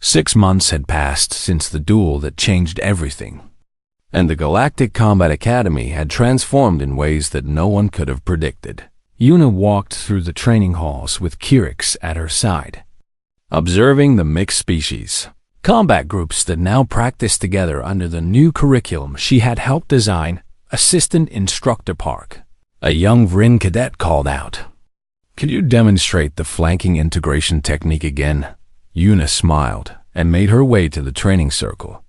6 months had passed since the duel that changed everything, and the Galactic Combat Academy had transformed in ways that no one could have predicted. Yuna walked through the training halls with Kirix at her side, observing the mixed species combat groups that now practiced together under the new curriculum she had helped design. Assistant Instructor Park, a young Vrin cadet, called out, "Could you demonstrate the flanking integration technique again?" Yuna smiled and made her way to the training circle,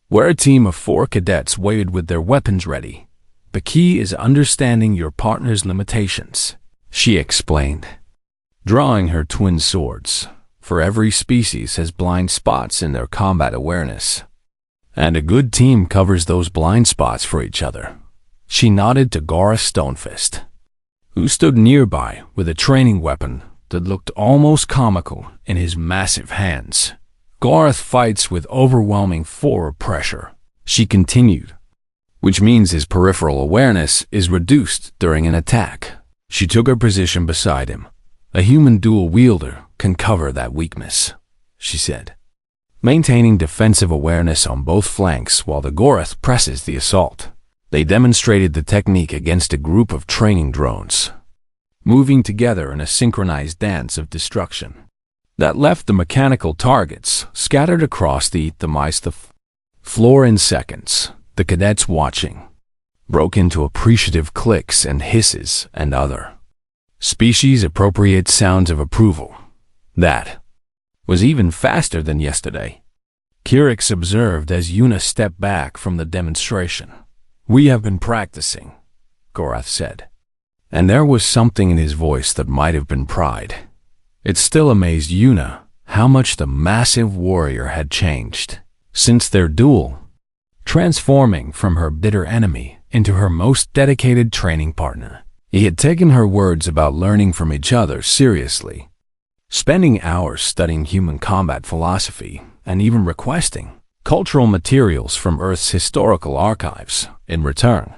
where a team of 4 cadets waited with their weapons ready. "The key is understanding your partner's limitations," she explained, drawing her twin swords. "For every species has blind spots in their combat awareness, and a good team covers those blind spots for each other." She nodded to Gareth Stonefist, who stood nearby with a training weapon that looked almost comical in his massive hands. "Gareth fights with overwhelming forward pressure," she continued, "which means his peripheral awareness is reduced during an attack." She took her position beside him. "A human dual-wielder can cover that weakness," she said, maintaining defensive awareness on both flanks while the Goreth presses the assault. They demonstrated the technique against a group of training drones, moving together in a synchronized dance of destruction that left the mechanical targets scattered across the floor in seconds. The cadets watching broke into appreciative clicks and hisses and other species-appropriate sounds of approval. "That was even faster than yesterday," Kirix observed as Yuna stepped back from the demonstration. "We have been practicing," Gorath said, and there was something in his voice that might have been pride. It still amazed Yuna how much the massive warrior had changed since their duel, transforming from her bitter enemy into her most dedicated training partner. He had taken her words about learning from each other seriously, spending hours studying human combat philosophy and even requesting cultural materials from Earth's historical archives in return.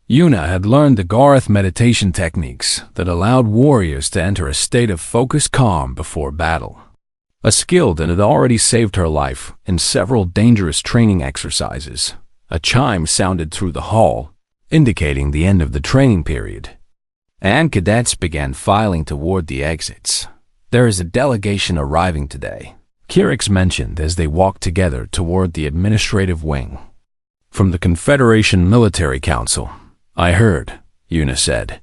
Yuna had learned the Gareth meditation techniques that allowed warriors to enter a state of focused calm before battle, a skill that had already saved her life in several dangerous training exercises. A chime sounded through the hall, indicating the end of the training period, and cadets began filing toward the exits. "There is a delegation arriving today," Kirix mentioned as they walked together toward the administrative wing. "From the Confederation Military Council, I heard," Yuna said,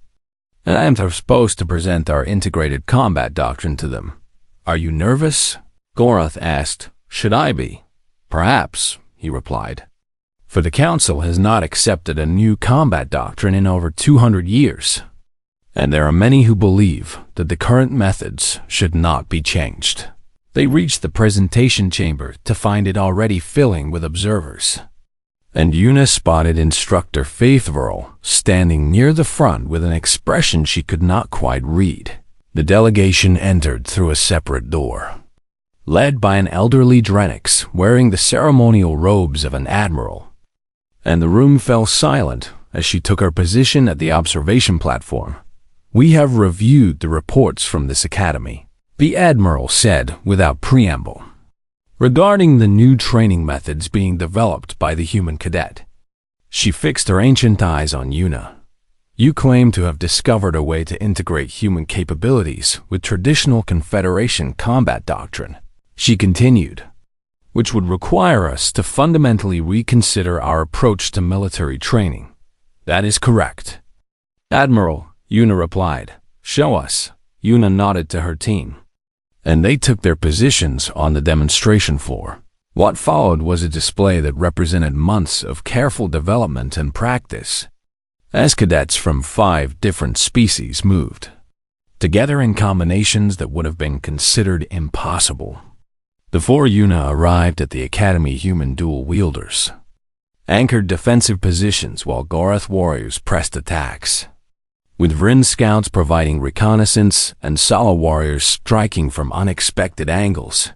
"and I am supposed to present our integrated combat doctrine to them." "Are you nervous?" Gorath asked. "Should I be?" "Perhaps," he replied, "for the Council has not accepted a new combat doctrine in over 200 years, and there are many who believe that the current methods should not be changed." They reached the presentation chamber to find it already filling with observers, and Yuna spotted Instructor Faithverl standing near the front with an expression she could not quite read. The delegation entered through a separate door, led by an elderly Drenix wearing the ceremonial robes of an admiral, and the room fell silent as she took her position at the observation platform. "We have reviewed the reports from this academy," the Admiral said without preamble, "regarding the new training methods being developed by the human cadet." She fixed her ancient eyes on Yuna. "You claim to have discovered a way to integrate human capabilities with traditional Confederation combat doctrine," she continued, "which would require us to fundamentally reconsider our approach to military training." "That is correct, Admiral," Yuna replied. "Show us." Yuna nodded to her team, and they took their positions on the demonstration floor. What followed was a display that represented months of careful development and practice, as cadets from 5 different species moved together in combinations that would have been considered impossible. Before Yuna arrived at the Academy, human dual-wielders anchored defensive positions while Gareth warriors pressed attacks, with Vrin scouts providing reconnaissance and Sala warriors striking from unexpected angles,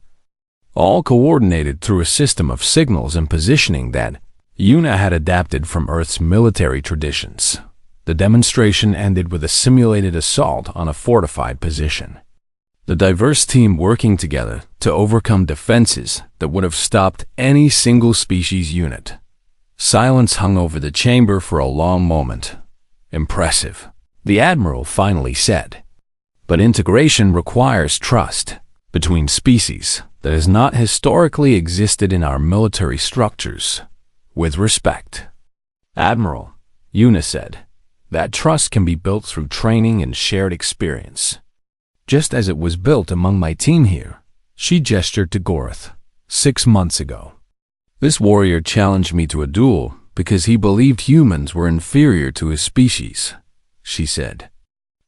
all coordinated through a system of signals and positioning that Yuna had adapted from Earth's military traditions. The demonstration ended with a simulated assault on a fortified position. The diverse team working together to overcome defenses that would have stopped any single species unit. Silence hung over the chamber for a long moment. Impressive, the Admiral finally said. But integration requires trust between species that has not historically existed in our military structures. With respect. Admiral, Una said, that trust can be built through training and shared experience. Just as it was built among my team here. She gestured to Gorath, 6 months ago. This warrior challenged me to a duel because he believed humans were inferior to his species, she said.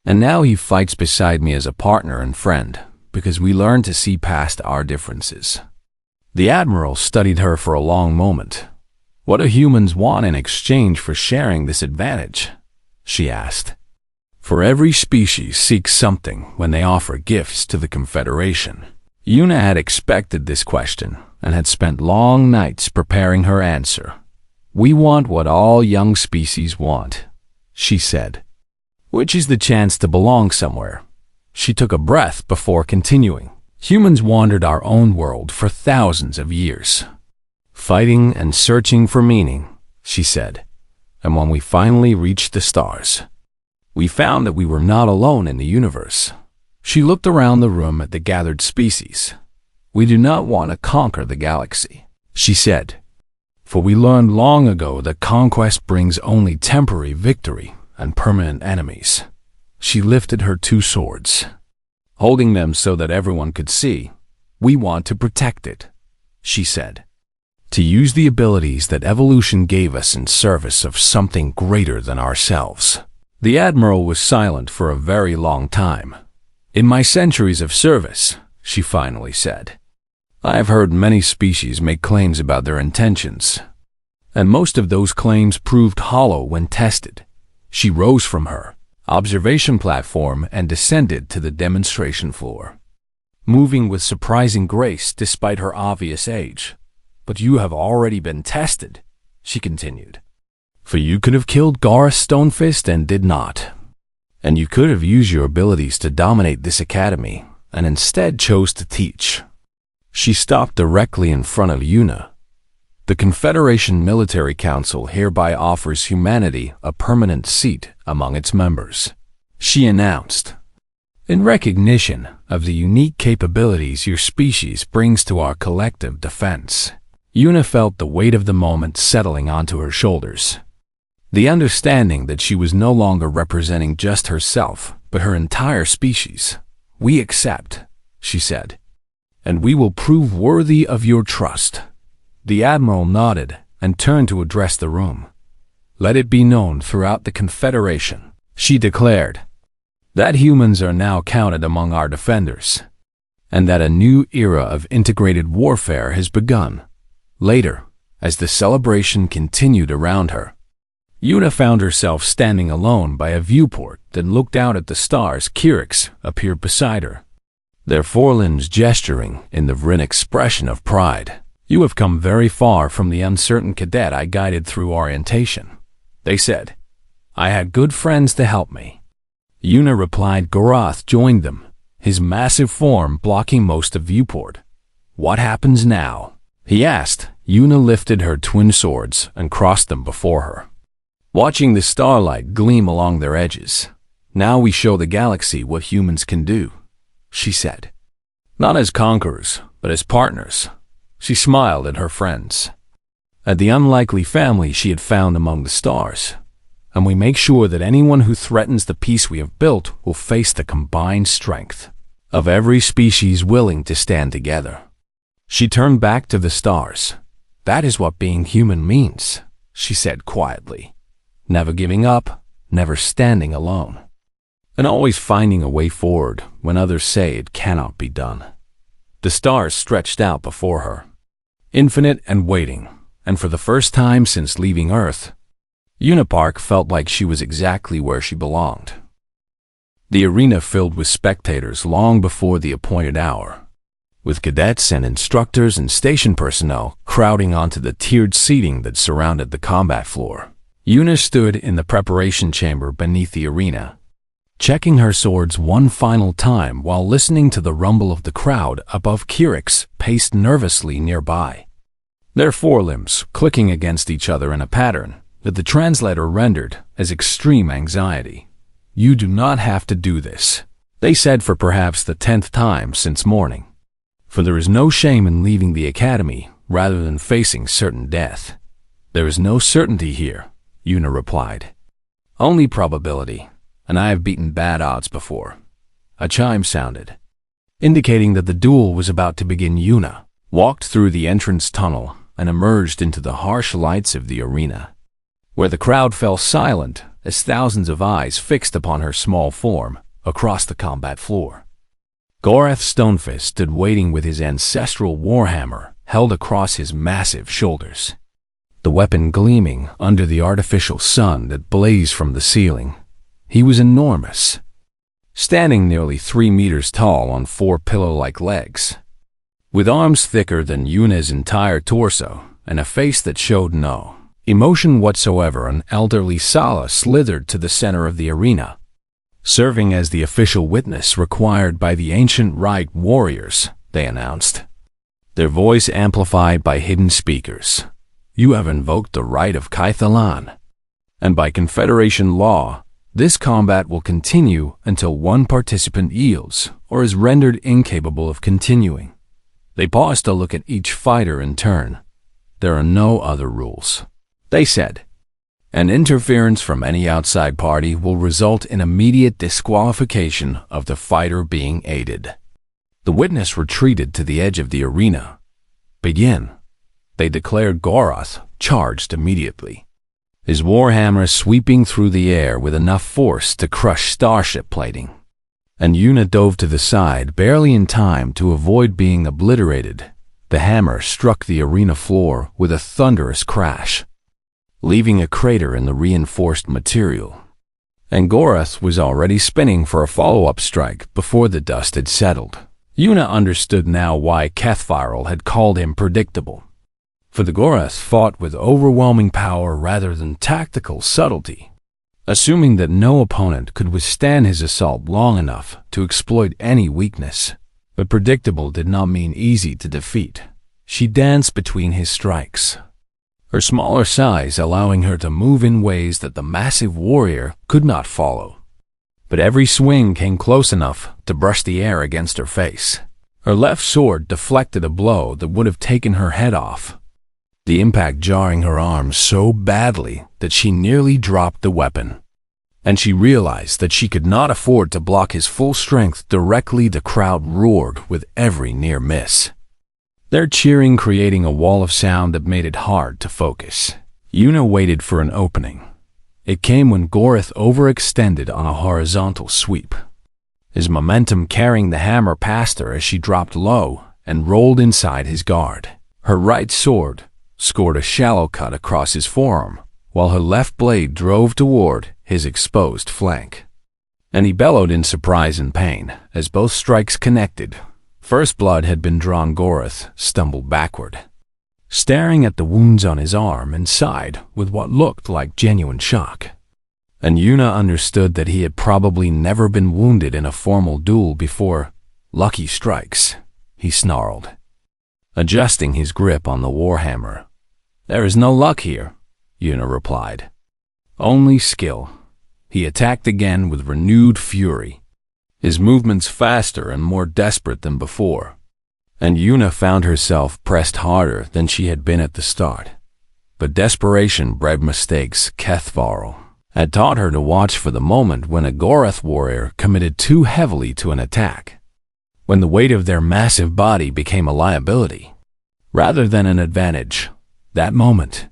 And now he fights beside me as a partner and friend because we learned to see past our differences. The Admiral studied her for a long moment. What do humans want in exchange for sharing this advantage? She asked. For every species seeks something when they offer gifts to the Confederation. Una had expected this question and had spent long nights preparing her answer. We want what all young species want, she said. Which is the chance to belong somewhere. She took a breath before continuing. Humans wandered our own world for thousands of years. Fighting and searching for meaning, she said. And when we finally reached the stars, we found that we were not alone in the universe. She looked around the room at the gathered species. We do not want to conquer the galaxy, she said. For we learned long ago that conquest brings only temporary victory and permanent enemies. She lifted her 2 swords, holding them so that everyone could see. We want to protect it, she said. To use the abilities that evolution gave us in service of something greater than ourselves. The Admiral was silent for a very long time. In my centuries of service, she finally said, I have heard many species make claims about their intentions, and most of those claims proved hollow when tested. She rose from her observation platform and descended to the demonstration floor, moving with surprising grace despite her obvious age. But you have already been tested, she continued. For you could have killed Gareth Stonefist and did not. And you could have used your abilities to dominate this academy and instead chose to teach. She stopped directly in front of Una. The Confederation Military Council hereby offers humanity a permanent seat among its members, she announced. In recognition of the unique capabilities your species brings to our collective defense, Una felt the weight of the moment settling onto her shoulders. The understanding that she was no longer representing just herself, but her entire species. We accept, she said, and we will prove worthy of your trust. The Admiral nodded and turned to address the room. Let it be known throughout the Confederation, she declared, that humans are now counted among our defenders, and that a new era of integrated warfare has begun. Later, as the celebration continued around her, Una found herself standing alone by a viewport that looked out at the stars. Kyrix appeared beside her, their forelimbs gesturing in the Vryn expression of pride. You have come very far from the uncertain cadet I guided through orientation, they said. I had good friends to help me. Una replied. Gorath joined them, his massive form blocking most of viewport. What happens now? He asked. Una lifted her twin swords and crossed them before her, watching the starlight gleam along their edges. Now we show the galaxy what humans can do, she said. Not as conquerors, but as partners. She smiled at her friends, at the unlikely family she had found among the stars. And we make sure that anyone who threatens the peace we have built will face the combined strength of every species willing to stand together. She turned back to the stars. That is what being human means, she said quietly. Never giving up, never standing alone, and always finding a way forward when others say it cannot be done. The stars stretched out before her, infinite and waiting, and for the first time since leaving Earth, Unipark felt like she was exactly where she belonged. The arena filled with spectators long before the appointed hour, with cadets and instructors and station personnel crowding onto the tiered seating that surrounded the combat floor. Una stood in the preparation chamber beneath the arena, checking her swords one final time while listening to the rumble of the crowd above. Kirix paced nervously nearby, their forelimbs clicking against each other in a pattern that the translator rendered as extreme anxiety. "You do not have to do this," they said for perhaps the 10th time since morning. "For there is no shame in leaving the academy rather than facing certain death." "There is no certainty here," Yuna replied. "Only probability, and I have beaten bad odds before." A chime sounded, indicating that the duel was about to begin. Yuna walked through the entrance tunnel and emerged into the harsh lights of the arena, where the crowd fell silent as thousands of eyes fixed upon her small form across the combat floor. Gorath Stonefist stood waiting with his ancestral warhammer held across his massive shoulders, the weapon gleaming under the artificial sun that blazed from the ceiling. He was enormous, standing nearly 3 meters tall on 4 pillow-like legs, with arms thicker than Yuna's entire torso and a face that showed no emotion whatsoever. An elderly Sala slithered to the center of the arena, serving as the official witness required by the ancient rite warriors, they announced, their voice amplified by hidden speakers. "You have invoked the right of Kaithalan, and by Confederation law, this combat will continue until one participant yields or is rendered incapable of continuing." They paused to look at each fighter in turn. "There are no other rules," they said. "An interference from any outside party will result in immediate disqualification of the fighter being aided." The witness retreated to the edge of the arena. "Begin," they declared. Gorath charged immediately, his warhammer sweeping through the air with enough force to crush starship plating. And Yuna dove to the side, barely in time to avoid being obliterated. The hammer struck the arena floor with a thunderous crash, leaving a crater in the reinforced material. And Gorath was already spinning for a follow-up strike before the dust had settled. Yuna understood now why Kethviral had called him predictable. For the Gorath fought with overwhelming power rather than tactical subtlety, assuming that no opponent could withstand his assault long enough to exploit any weakness. But predictable did not mean easy to defeat. She danced between his strikes, her smaller size allowing her to move in ways that the massive warrior could not follow. But every swing came close enough to brush the air against her face. Her left sword deflected a blow that would have taken her head off, the impact jarring her arm so badly that she nearly dropped the weapon. And she realized that she could not afford to block his full strength directly. The crowd roared with every near miss, their cheering creating a wall of sound that made it hard to focus. Yuna waited for an opening. It came when Gorath overextended on a horizontal sweep, his momentum carrying the hammer past her as she dropped low and rolled inside his guard. Her right sword scored a shallow cut across his forearm, while her left blade drove toward his exposed flank. And he bellowed in surprise and pain as both strikes connected. First blood had been drawn. Gorath stumbled backward, staring at the wounds on his arm and sighed with what looked like genuine shock. And Yuna understood that he had probably never been wounded in a formal duel before. "Lucky strikes," he snarled, adjusting his grip on the warhammer. "There is no luck here," Yuna replied. "Only skill." He attacked again with renewed fury, his movements faster and more desperate than before. And Yuna found herself pressed harder than she had been at the start. But desperation bred mistakes. Kethviral had taught her to watch for the moment when a Gorath warrior committed too heavily to an attack, when the weight of their massive body became a liability rather than an advantage. That moment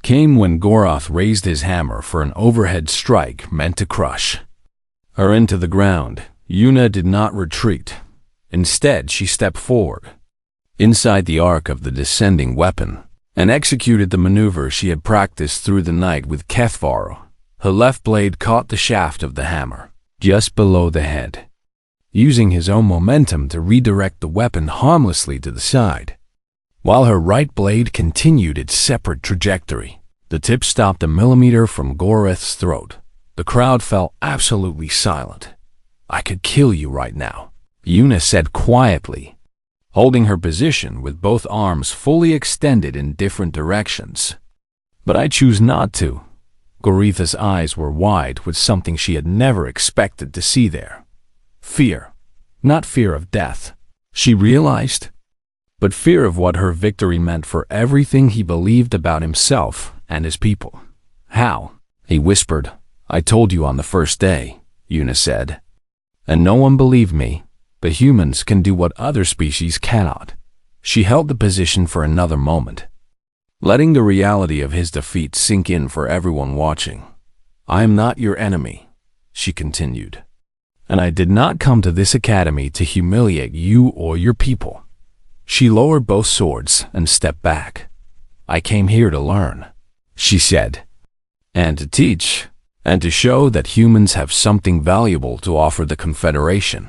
came when Gorath raised his hammer for an overhead strike meant to crush her into the ground. Yuna did not retreat. Instead, she stepped forward, inside the arc of the descending weapon, and executed the maneuver she had practiced through the night with Kethviral. Her left blade caught the shaft of the hammer, just below the head, using his own momentum to redirect the weapon harmlessly to the side, while her right blade continued its separate trajectory. The tip stopped a millimeter from Gorath's throat, The crowd fell absolutely silent. "I could kill you right now," Yuna said quietly, holding her position with both arms fully extended in different directions. "But I choose not to." Goritha's eyes were wide with something she had never expected to see there. Fear. Not fear of death, she realized, but fear of what her victory meant for everything he believed about himself and his people. "How?" he whispered. "I told you on the first day," Yuna said. "And no one believed me. But humans can do what other species cannot." She held the position for another moment, letting the reality of his defeat sink in for everyone watching. "I am not your enemy," she continued. "And I did not come to this academy to humiliate you or your people." She lowered both swords and stepped back. "I came here to learn," she said, "and to teach, and to show that humans have something valuable to offer the Confederation."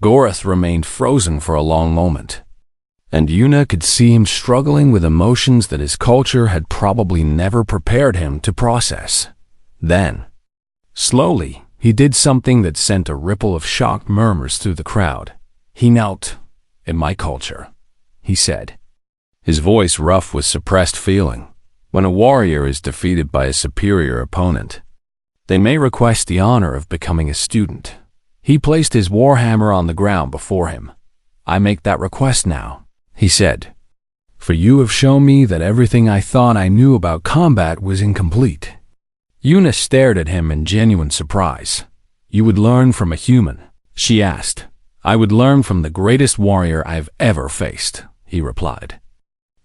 Gorath remained frozen for a long moment, and Yuna could see him struggling with emotions that his culture had probably never prepared him to process. Then, slowly, he did something that sent a ripple of shocked murmurs through the crowd. He knelt. "In my culture," he said, his voice rough with suppressed feeling, "when a warrior is defeated by a superior opponent, they may request the honor of becoming a student." He placed his warhammer on the ground before him. "I make that request now," he said, "for you have shown me that everything I thought I knew about combat was incomplete." Yuna stared at him in genuine surprise. "You would learn from a human?" she asked. "I would learn from the greatest warrior I've ever faced," he replied,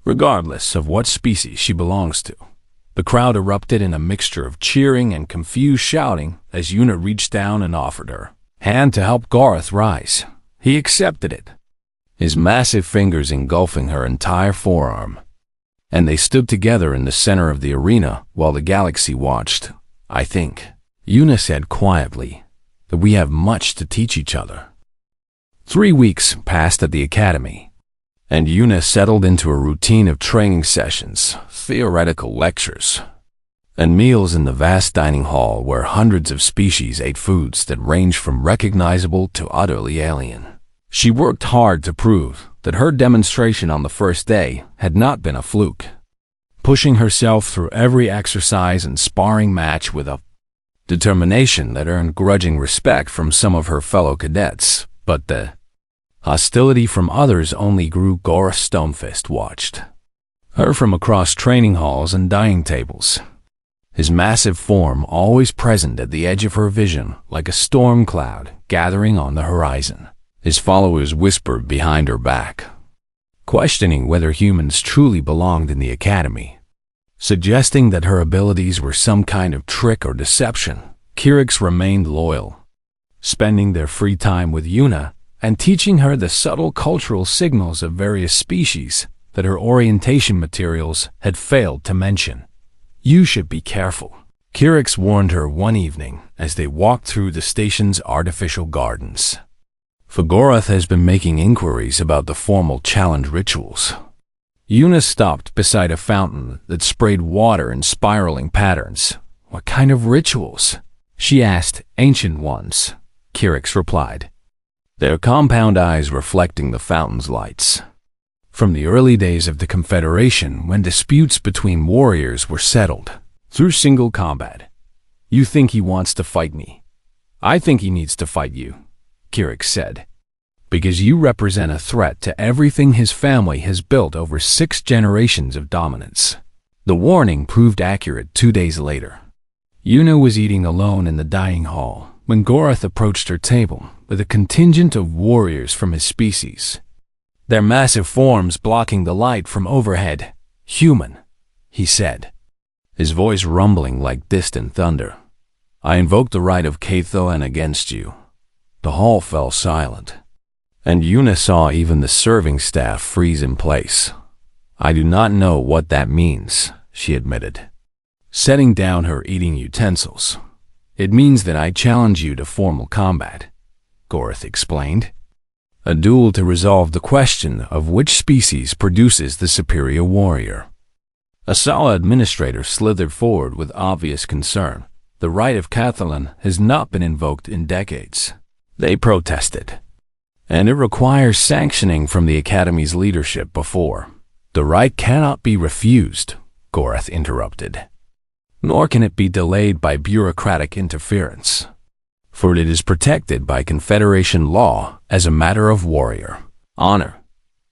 regardless of what species she belongs to. The crowd erupted in a mixture of cheering and confused shouting as Yuna reached down and offered her hand to help Gorath rise. He accepted it, his massive fingers engulfing her entire forearm, and they stood together in the center of the arena while the galaxy watched. "I think," Yuna said quietly, "that we have much to teach each other." 3 weeks passed at the academy, and Yuna settled into a routine of training sessions, theoretical lectures, and meals in the vast dining hall where hundreds of species ate foods that ranged from recognizable to utterly alien. She worked hard to prove that her demonstration on the first day had not been a fluke, pushing herself through every exercise and sparring match with a determination that earned grudging respect from some of her fellow cadets, but the hostility from others only grew. Gorath Stonefist watched her from across training halls and dining tables, his massive form always present at the edge of her vision like a storm cloud gathering on the horizon. His followers whispered behind her back, questioning whether humans truly belonged in the academy, suggesting that her abilities were some kind of trick or deception. Kyrix remained loyal, spending their free time with Yuna and teaching her the subtle cultural signals of various species that her orientation materials had failed to mention. "You should be careful," Kyrix warned her one evening as they walked through the station's artificial gardens. "For Gorath has been making inquiries about the formal challenge rituals." Yuna stopped beside a fountain that sprayed water in spiraling patterns. "What kind of rituals?" she asked. "Ancient ones," Kyrix replied, their compound eyes reflecting the fountain's lights. "From the early days of the Confederation, when disputes between warriors were settled through single combat." "You think he wants to fight me? I think he needs to fight you," Kyrix said, "because you represent a threat to everything his family has built over 6 generations of dominance." The warning proved accurate 2 days later. Yuna was eating alone in the dining hall when Gorath approached her table with a contingent of warriors from his species, their massive forms blocking the light from overhead. "Human," he said, his voice rumbling like distant thunder. "I invoke the right of Cathoan against you." The hall fell silent, and Yuna saw even the serving staff freeze in place. "I do not know what that means," she admitted, setting down her eating utensils. "It means that I challenge you to formal combat," Gorath explained. "A duel to resolve the question of which species produces the superior warrior." A Sala administrator slithered forward with obvious concern. The right of Cathalan has not been invoked in decades. They protested. And it requires sanctioning from the Academy's leadership before. The right cannot be refused, Gorath interrupted. Nor can it be delayed by bureaucratic interference. For it is protected by Confederation law as a matter of warrior honor.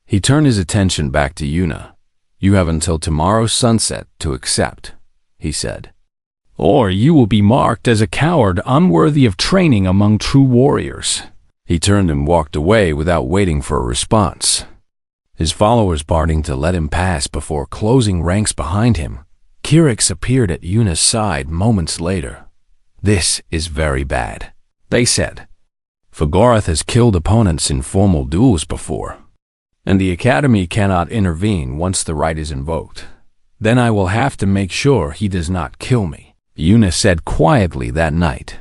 He turned his attention back to Yuna. You have until tomorrow's sunset to accept, he said. Or you will be marked as a coward unworthy of training among true warriors. He turned and walked away without waiting for a response. His followers parting to let him pass before closing ranks behind him. Kyrix appeared at Yuna's side moments later. This is very bad, they said. For Gorath has killed opponents in formal duels before, and the Academy cannot intervene once the right is invoked. Then I will have to make sure he does not kill me, Yuna said quietly that night.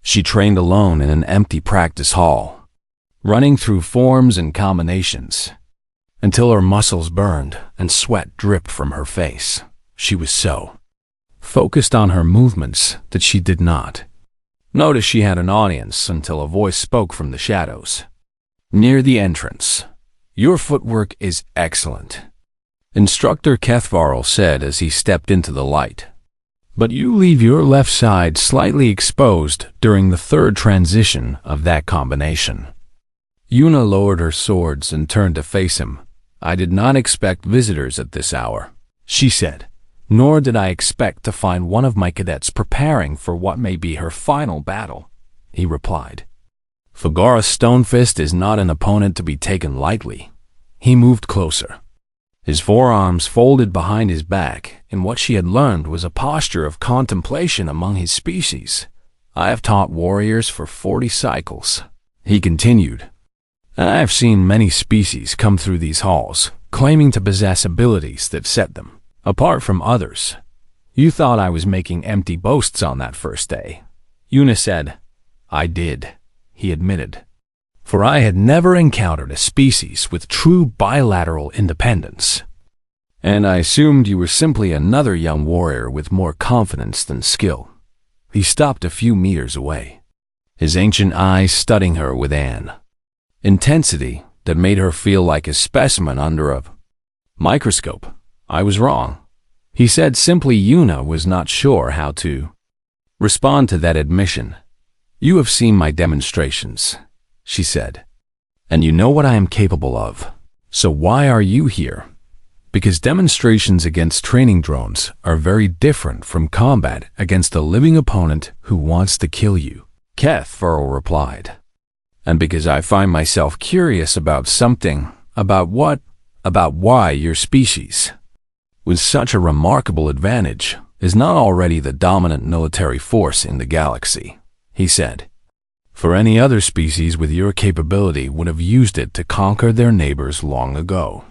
She trained alone in an empty practice hall, running through forms and combinations, until her muscles burned and sweat dripped from her face. She was so focused on her movements that she did not notice she had an audience until a voice spoke from the shadows. Near the entrance, your footwork is excellent, Instructor Kethvarl said as he stepped into the light. But you leave your left side slightly exposed during the third transition of that combination. Yuna lowered her swords and turned to face him. I did not expect visitors at this hour, she said. Nor did I expect to find one of my cadets preparing for what may be her final battle, he replied. Fagara's Stonefist is not an opponent to be taken lightly. He moved closer, his forearms folded behind his back, in what she had learned was a posture of contemplation among his species. I have taught warriors for 40 cycles, he continued, and I have seen many species come through these halls, claiming to possess abilities that set them apart from others. You thought I was making empty boasts on that first day, Yuna said. I did, he admitted, for I had never encountered a species with true bilateral independence. And I assumed you were simply another young warrior with more confidence than skill. He stopped a few meters away, his ancient eyes studying her with an intensity that made her feel like a specimen under a microscope. I was wrong, he said simply. Yuna was not sure how to respond to that admission. You have seen my demonstrations, she said, and you know what I am capable of. So why are you here? Because demonstrations against training drones are very different from combat against a living opponent who wants to kill you, Kethvarl replied. And because I find myself curious about something, about why your species, with such a remarkable advantage, is not already the dominant military force in the galaxy, he said. For any other species with your capability would have used it to conquer their neighbors long ago.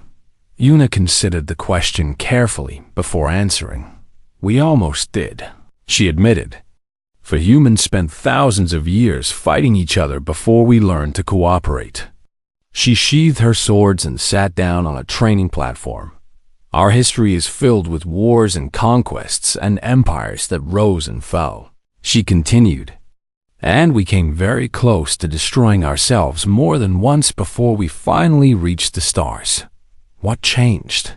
Yuna considered the question carefully before answering. We almost did, she admitted. For humans spent thousands of years fighting each other before we learned to cooperate. She sheathed her swords and sat down on a training platform. Our history is filled with wars and conquests and empires that rose and fell, she continued. And we came very close to destroying ourselves more than once before we finally reached the stars. What changed?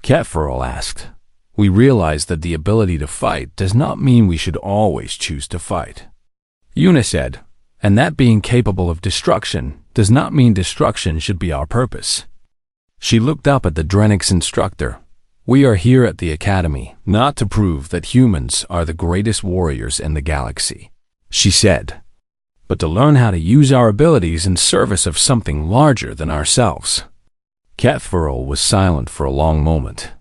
Kethvarl asked. We realized that the ability to fight does not mean we should always choose to fight, Yuna said, and that being capable of destruction does not mean destruction should be our purpose. She looked up at the Drenix instructor. We are here at the Academy not to prove that humans are the greatest warriors in the galaxy, she said, but to learn how to use our abilities in service of something larger than ourselves. Kethvarl was silent for a long moment.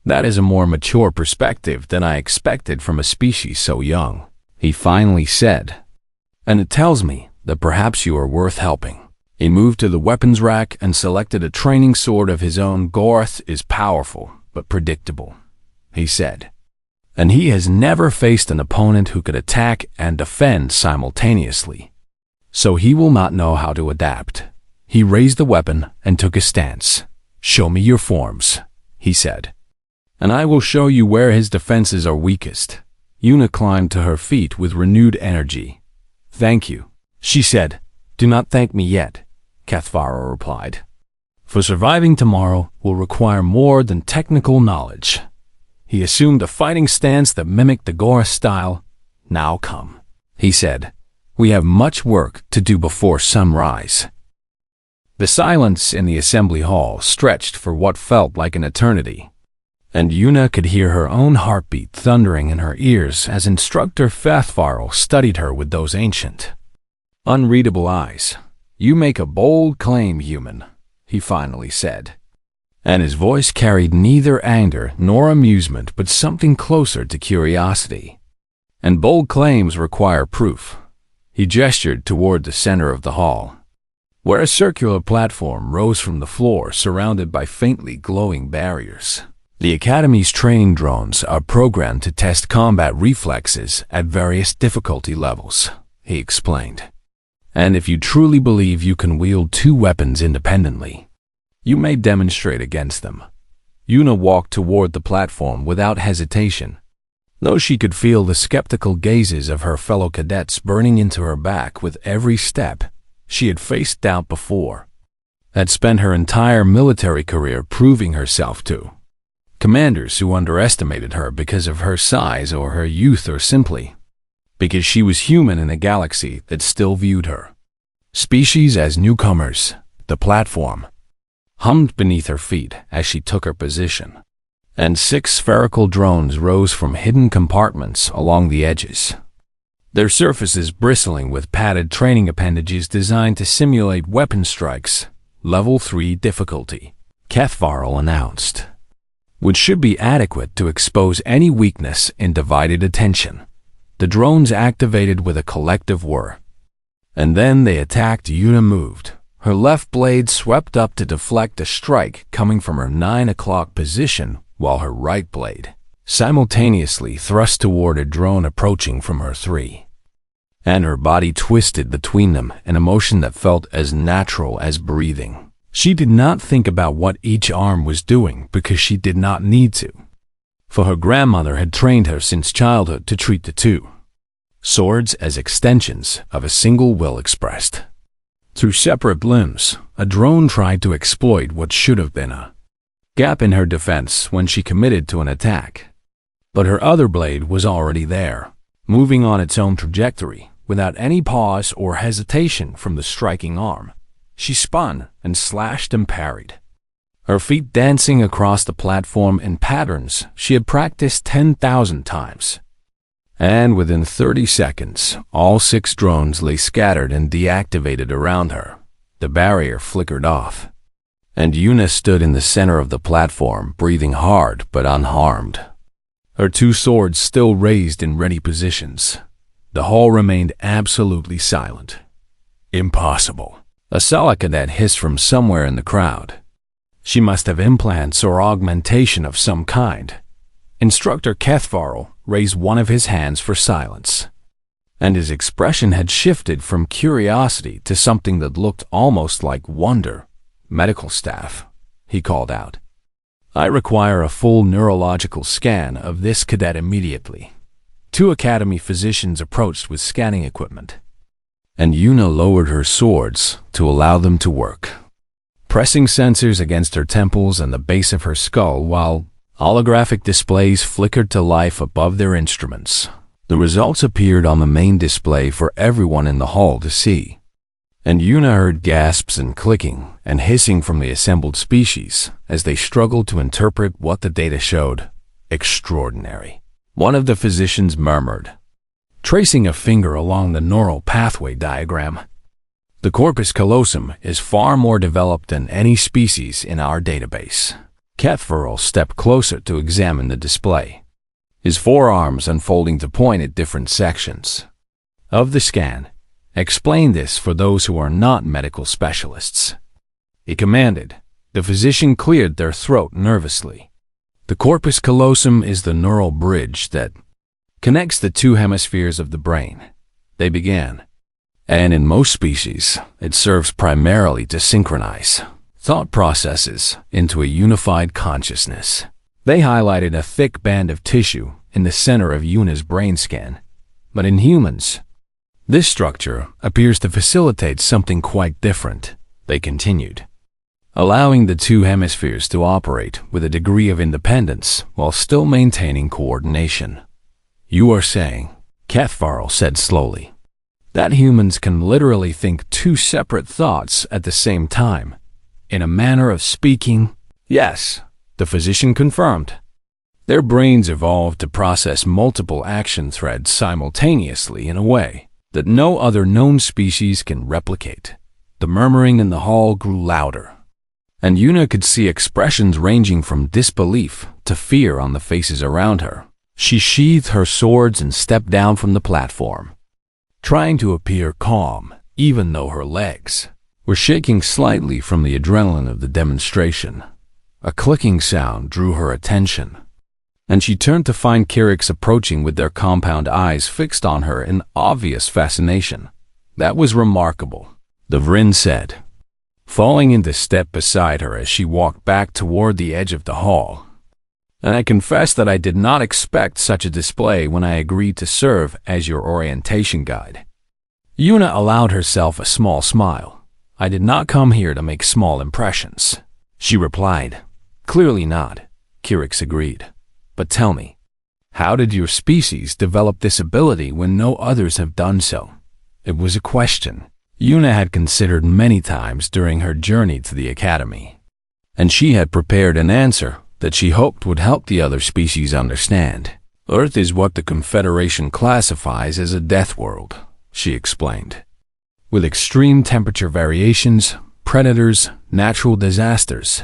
That is a more mature perspective than I expected from a species so young, he finally said. And it tells me that perhaps you are worth helping. He moved to the weapons rack and selected a training sword of his own. Gorath is powerful, but predictable, he said. And he has never faced an opponent who could attack and defend simultaneously. So he will not know how to adapt. He raised the weapon and took a stance. Show me your forms, he said, and I will show you where his defenses are weakest. Yuna climbed to her feet with renewed energy. "Thank you," she said. "Do not thank me yet," Cathfaro replied. "For surviving tomorrow will require more than technical knowledge." He assumed a fighting stance that mimicked the Gora style. "Now come," he said. "We have much work to do before sunrise." The silence in the assembly hall stretched for what felt like an eternity, and Yuna could hear her own heartbeat thundering in her ears as Instructor Cathfaro studied her with those ancient, unreadable eyes. "You make a bold claim, human," he finally said, and his voice carried neither anger nor amusement but something closer to curiosity. "And bold claims require proof." He gestured toward the center of the hall, where a circular platform rose from the floor surrounded by faintly glowing barriers. "The Academy's training drones are programmed to test combat reflexes at various difficulty levels," he explained. "And if you truly believe you can wield two weapons independently, you may demonstrate against them." Yuna walked toward the platform without hesitation, though she could feel the skeptical gazes of her fellow cadets burning into her back with every step. She had faced doubt before, had spent her entire military career proving herself to commanders who underestimated her because of her size or her youth, or simply because she was human in a galaxy that still viewed her species as newcomers. The platform hummed beneath her feet as she took her position, and 6 spherical drones rose from hidden compartments along the edges, their surfaces bristling with padded training appendages designed to simulate weapon strikes. "Level 3 difficulty," Cathfaro announced, "which should be adequate to expose any weakness in divided attention." The drones activated with a collective whir, and then they attacked. Yuna moved. Her left blade swept up to deflect a strike coming from her 9 o'clock position, while her right blade simultaneously thrust toward a drone approaching from her 3. And her body twisted between them in a motion that felt as natural as breathing. She did not think about what each arm was doing because she did not need to, for her grandmother had trained her since childhood to treat the two swords as extensions of a single will expressed through separate limbs. A drone tried to exploit what should have been a gap in her defense when she committed to an attack, but her other blade was already there, moving on its own trajectory without any pause or hesitation from the striking arm. She spun and slashed and parried, her feet dancing across the platform in patterns she had practiced 10,000 times. And within 30 seconds, all 6 drones lay scattered and deactivated around her. The barrier flickered off, and Yuna stood in the center of the platform, breathing hard but unharmed, her 2 swords still raised in ready positions. The hall remained absolutely silent. "Impossible," a Sala cadet hissed from somewhere in the crowd. "She must have implants or augmentation of some kind." Instructor Cathfaro raised one of his hands for silence, and his expression had shifted from curiosity to something that looked almost like wonder. "Medical staff," he called out. "I require a full neurological scan of this cadet immediately." 2 Academy physicians approached with scanning equipment, and Yuna lowered her swords to allow them to work, pressing sensors against her temples and the base of her skull while holographic displays flickered to life above their instruments. The results appeared on the main display for everyone in the hall to see, and Yuna heard gasps and clicking and hissing from the assembled species as they struggled to interpret what the data showed. "Extraordinary," one of the physicians murmured, tracing a finger along the neural pathway diagram. "The corpus callosum is far more developed than any species in our database." Cathfaro stepped closer to examine the display, his forearms unfolding to point at different sections of the scan. "Explain this for those who are not medical specialists," he commanded. The physician cleared their throat nervously. "The corpus callosum is the neural bridge that connects the 2 hemispheres of the brain," they began. "And in most species, it serves primarily to synchronize thought processes into a unified consciousness." They highlighted a thick band of tissue in the center of Yuna's brain scan. But in humans, this structure appears to facilitate something quite different, they continued, allowing the two hemispheres to operate with a degree of independence while still maintaining coordination. You are saying, Cathfarl said slowly, that humans can literally think two separate thoughts at the same time. In a manner of speaking, yes, the physician confirmed. Their brains evolved to process multiple action threads simultaneously in a way that no other known species can replicate. The murmuring in the hall grew louder, and Yuna could see expressions ranging from disbelief to fear on the faces around her. She sheathed her swords and stepped down from the platform, trying to appear calm, even though her legs were shaking slightly from the adrenaline of the demonstration. A clicking sound drew her attention, and she turned to find Kirix approaching with their compound eyes fixed on her in obvious fascination. That was remarkable, the Vrin said, falling into step beside her as she walked back toward the edge of the hall. And I confess that I did not expect such a display when I agreed to serve as your orientation guide. Yuna allowed herself a small smile. I did not come here to make small impressions, she replied. Clearly not, Kirix agreed. But tell me, how did your species develop this ability when no others have done so? It was a question Yuna had considered many times during her journey to the academy, and she had prepared an answer that she hoped would help the other species understand. Earth is what the Confederation classifies as a death world, she explained, with extreme temperature variations, predators, natural disasters,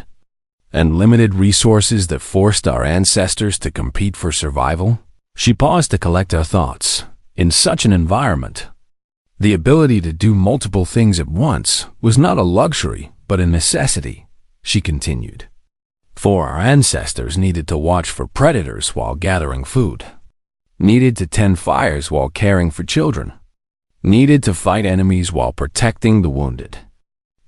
and limited resources that forced our ancestors to compete for survival. She paused to collect her thoughts. In such an environment, the ability to do multiple things at once was not a luxury, but a necessity, she continued. For our ancestors needed to watch for predators while gathering food, needed to tend fires while caring for children, needed to fight enemies while protecting the wounded.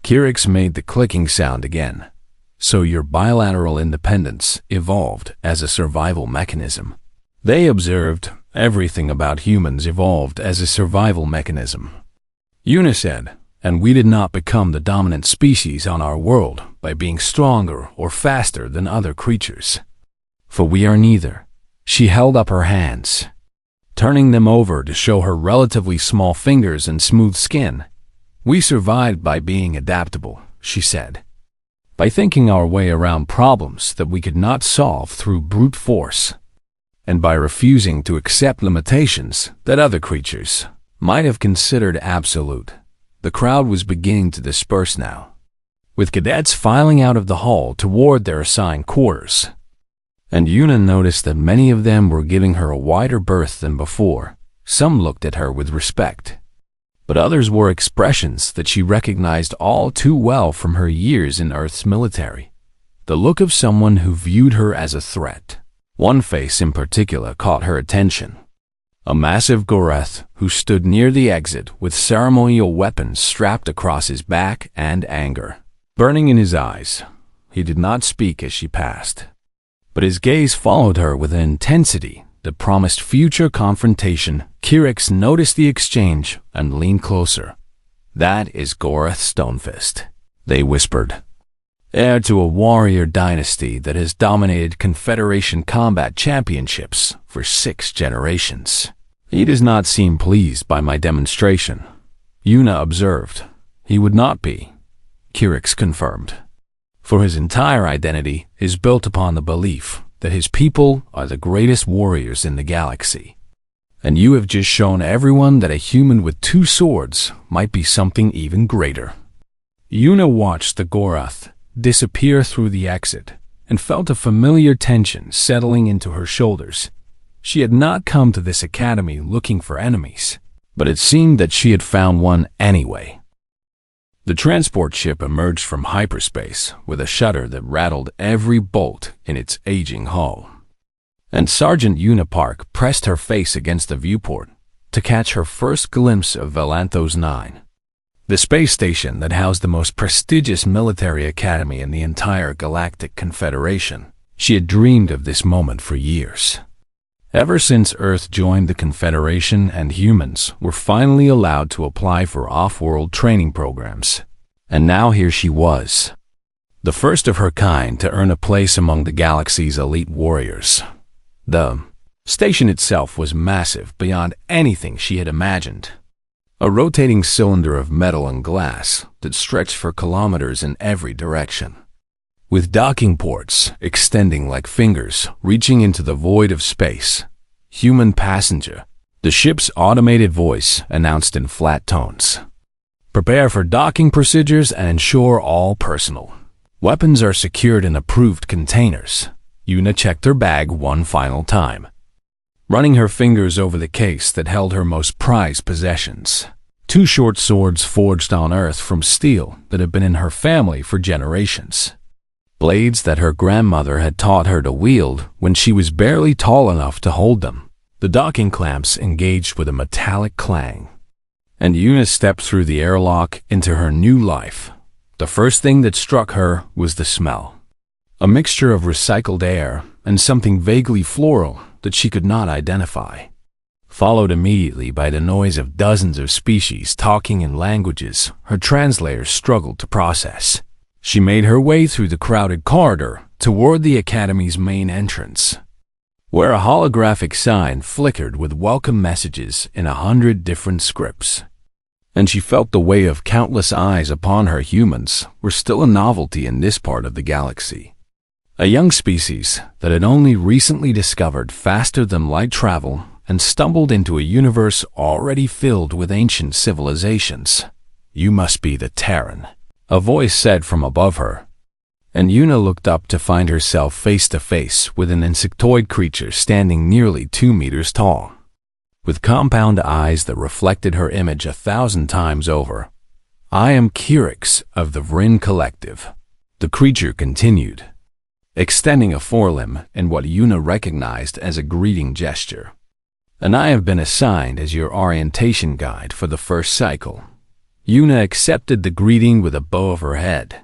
Kirix made the clicking sound again. So your bilateral independence evolved as a survival mechanism. They observed everything about humans evolved as a survival mechanism, Yuna said, and we did not become the dominant species on our world by being stronger or faster than other creatures. For we are neither. She held up her hands, turning them over to show her relatively small fingers and smooth skin. We survived by being adaptable, she said, by thinking our way around problems that we could not solve through brute force, and by refusing to accept limitations that other creatures might have considered absolute. The crowd was beginning to disperse now, with cadets filing out of the hall toward their assigned quarters, and Yuna noticed that many of them were giving her a wider berth than before. Some looked at her with respect, but others wore expressions that she recognized all too well from her years in Earth's military, the look of someone who viewed her as a threat. One face in particular caught her attention. A massive Gorath who stood near the exit with ceremonial weapons strapped across his back and anger burning in his eyes. He did not speak as she passed, but his gaze followed her with an intensity that promised future confrontation. Kirix noticed the exchange and leaned closer. That is Gorath Stonefist, they whispered, heir to a warrior dynasty that has dominated Confederation combat championships for 6 generations. He does not seem pleased by my demonstration, Yuna observed. He would not be, Kirix confirmed, for his entire identity is built upon the belief that his people are the greatest warriors in the galaxy. And you have just shown everyone that a human with 2 swords might be something even greater. Yuna watched the Gorath disappear through the exit and felt a familiar tension settling into her shoulders. She had not come to this academy looking for enemies, but it seemed that she had found one anyway. The transport ship emerged from hyperspace with a shudder that rattled every bolt in its aging hull, and Sergeant Yuna Park pressed her face against the viewport to catch her first glimpse of Valanthos 9, the space station that housed the most prestigious military academy in the entire Galactic Confederation. She had dreamed of this moment for years, Ever since Earth joined the Confederation and humans were finally allowed to apply for off-world training programs. And now here she was, the first of her kind to earn a place among the galaxy's elite warriors. The station itself was massive beyond anything she had imagined. A rotating cylinder of metal and glass that stretched for kilometers in every direction, with docking ports extending like fingers reaching into the void of space. Human passenger, the ship's automated voice announced in flat tones. Prepare for docking procedures and ensure all personnel. Weapons are secured in approved containers. Yuna checked her bag one final time, running her fingers over the case that held her most prized possessions. 2 short swords forged on Earth from steel that had been in her family for generations. Blades that her grandmother had taught her to wield when she was barely tall enough to hold them. The docking clamps engaged with a metallic clang, and Yuna stepped through the airlock into her new life. The first thing that struck her was the smell. A mixture of recycled air and something vaguely floral that she could not identify, followed immediately by the noise of dozens of species talking in languages her translators struggled to process. She made her way through the crowded corridor toward the Academy's main entrance, where a holographic sign flickered with welcome messages in 100 different scripts. And she felt the weight of countless eyes upon her. Humans were still a novelty in this part of the galaxy. A young species that had only recently discovered faster than light travel and stumbled into a universe already filled with ancient civilizations. "You must be the Terran," a voice said from above her, and Yuna looked up to find herself face to face with an insectoid creature standing nearly 2 meters tall, with compound eyes that reflected her image 1,000 times over. "I am Kirix of the Vrin Collective," the creature continued, extending a forelimb in what Yuna recognized as a greeting gesture. "And I have been assigned as your orientation guide for the first cycle." Yuna accepted the greeting with a bow of her head,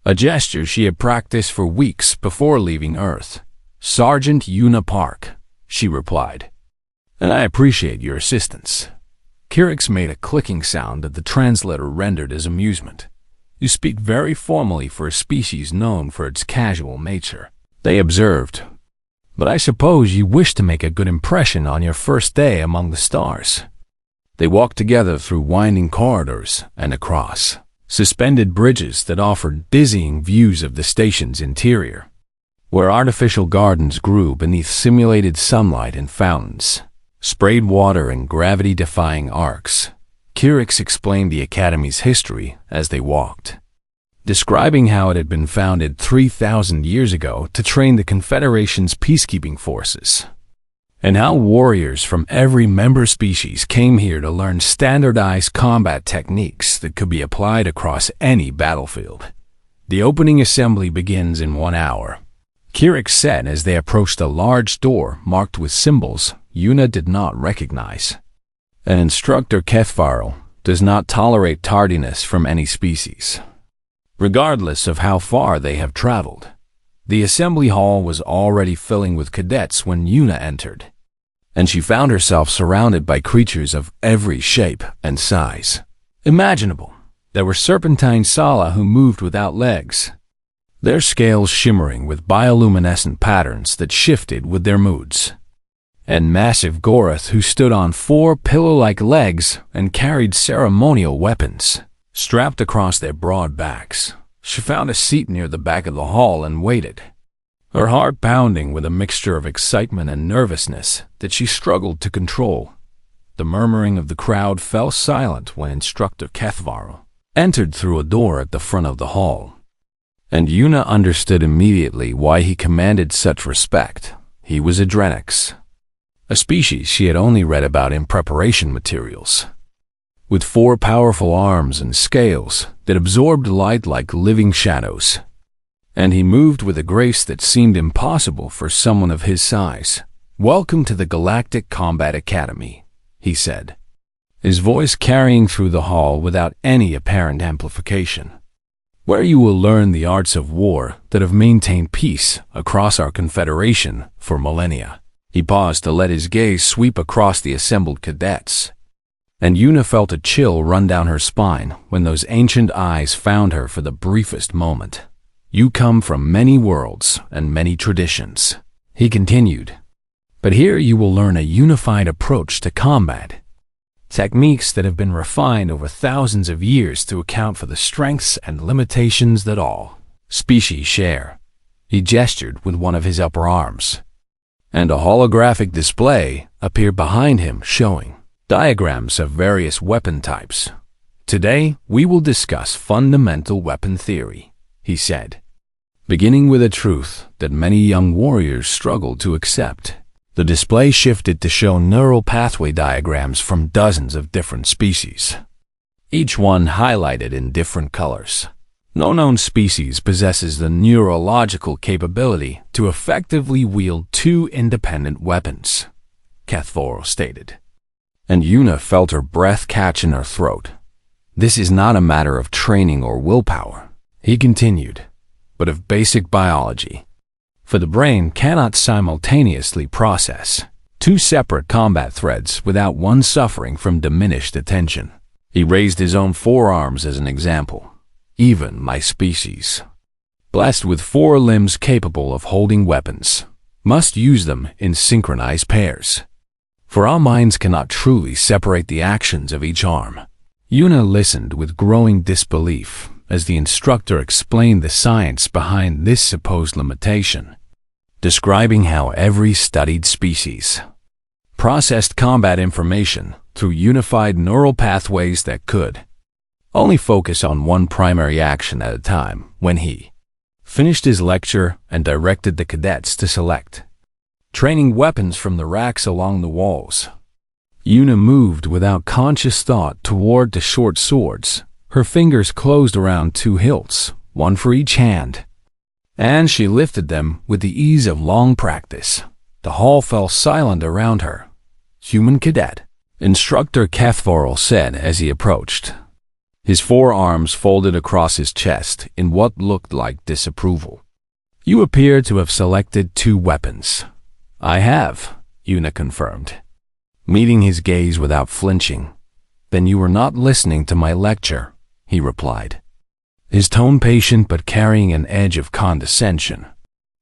a gesture she had practiced for weeks before leaving Earth. "Sergeant Yuna Park," she replied, "and I appreciate your assistance." Kirix made a clicking sound that the translator rendered as amusement. "You speak very formally for a species known for its casual nature," they observed. "But I suppose you wish to make a good impression on your first day among the stars." They walked together through winding corridors and across suspended bridges that offered dizzying views of the station's interior, where artificial gardens grew beneath simulated sunlight and fountains, sprayed water in gravity-defying arcs. Kirix explained the Academy's history as they walked, describing how it had been founded 3,000 years ago to train the Confederation's peacekeeping forces, and how warriors from every member species came here to learn standardized combat techniques that could be applied across any battlefield. "The opening assembly begins in 1 hour," Kirix said as they approached a large door marked with symbols Yuna did not recognize. "An Instructor Kethvarl does not tolerate tardiness from any species, regardless of how far they have traveled." The assembly hall was already filling with cadets when Yuna entered, and she found herself surrounded by creatures of every shape and size imaginable. There were serpentine Sala who moved without legs, their scales shimmering with bioluminescent patterns that shifted with their moods, and massive Gorath who stood on 4 pillow-like legs and carried ceremonial weapons strapped across their broad backs. She found a seat near the back of the hall and waited, her heart pounding with a mixture of excitement and nervousness that she struggled to control. The murmuring of the crowd fell silent when Instructor Kethvarl entered through a door at the front of the hall, and Yuna understood immediately why he commanded such respect. He was a Drenix, a species she had only read about in preparation materials, with 4 powerful arms and scales that absorbed light like living shadows. And he moved with a grace that seemed impossible for someone of his size. "Welcome to the Galactic Combat Academy," he said, his voice carrying through the hall without any apparent amplification, "where you will learn the arts of war that have maintained peace across our Confederation for millennia." He paused to let his gaze sweep across the assembled cadets, and Yuna felt a chill run down her spine when those ancient eyes found her for the briefest moment. "You come from many worlds and many traditions," he continued, "but here you will learn a unified approach to combat. Techniques that have been refined over thousands of years to account for the strengths and limitations that all species share." He gestured with one of his upper arms, and a holographic display appeared behind him showing diagrams of various weapon types. "Today, we will discuss fundamental weapon theory," he said, beginning with a truth that many young warriors struggle to accept. The display shifted to show neural pathway diagrams from dozens of different species, each one highlighted in different colors. "No known species possesses the neurological capability to effectively wield two independent weapons," Cathforo stated, and Yuna felt her breath catch in her throat. "This is not a matter of training or willpower," he continued, "but of basic biology. For the brain cannot simultaneously process two separate combat threads without one suffering from diminished attention." He raised his own forearms as an example. "Even my species, blessed with four limbs capable of holding weapons, must use them in synchronized pairs, for our minds cannot truly separate the actions of each arm." Yuna listened with growing disbelief as the instructor explained the science behind this supposed limitation, describing how every studied species processed combat information through unified neural pathways that could only focus on one primary action at a time. When he finished his lecture and directed the cadets to select training weapons from the racks along the walls, Yuna moved without conscious thought toward the short swords. Her fingers closed around two hilts, one for each hand, and she lifted them with the ease of long practice. The hall fell silent around her. "Human cadet," Instructor Cathforo said as he approached, his forearms folded across his chest in what looked like disapproval. "You appear to have selected two weapons." "I have," Yuna confirmed, meeting his gaze without flinching. "Then you were not listening to my lecture," he replied, his tone patient but carrying an edge of condescension.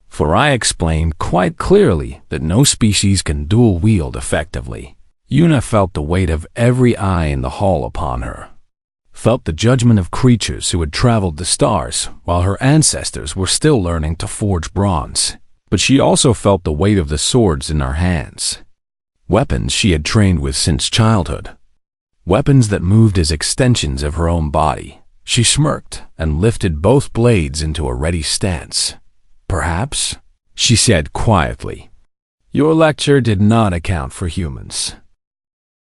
"For I explained quite clearly that no species can dual-wield effectively." Yuna felt the weight of every eye in the hall upon her, felt the judgment of creatures who had traveled the stars while her ancestors were still learning to forge bronze. But she also felt the weight of the swords in her hands, weapons she had trained with since childhood, weapons that moved as extensions of her own body. She smirked and lifted both blades into a ready stance. "Perhaps," she said quietly, "your lecture did not account for humans."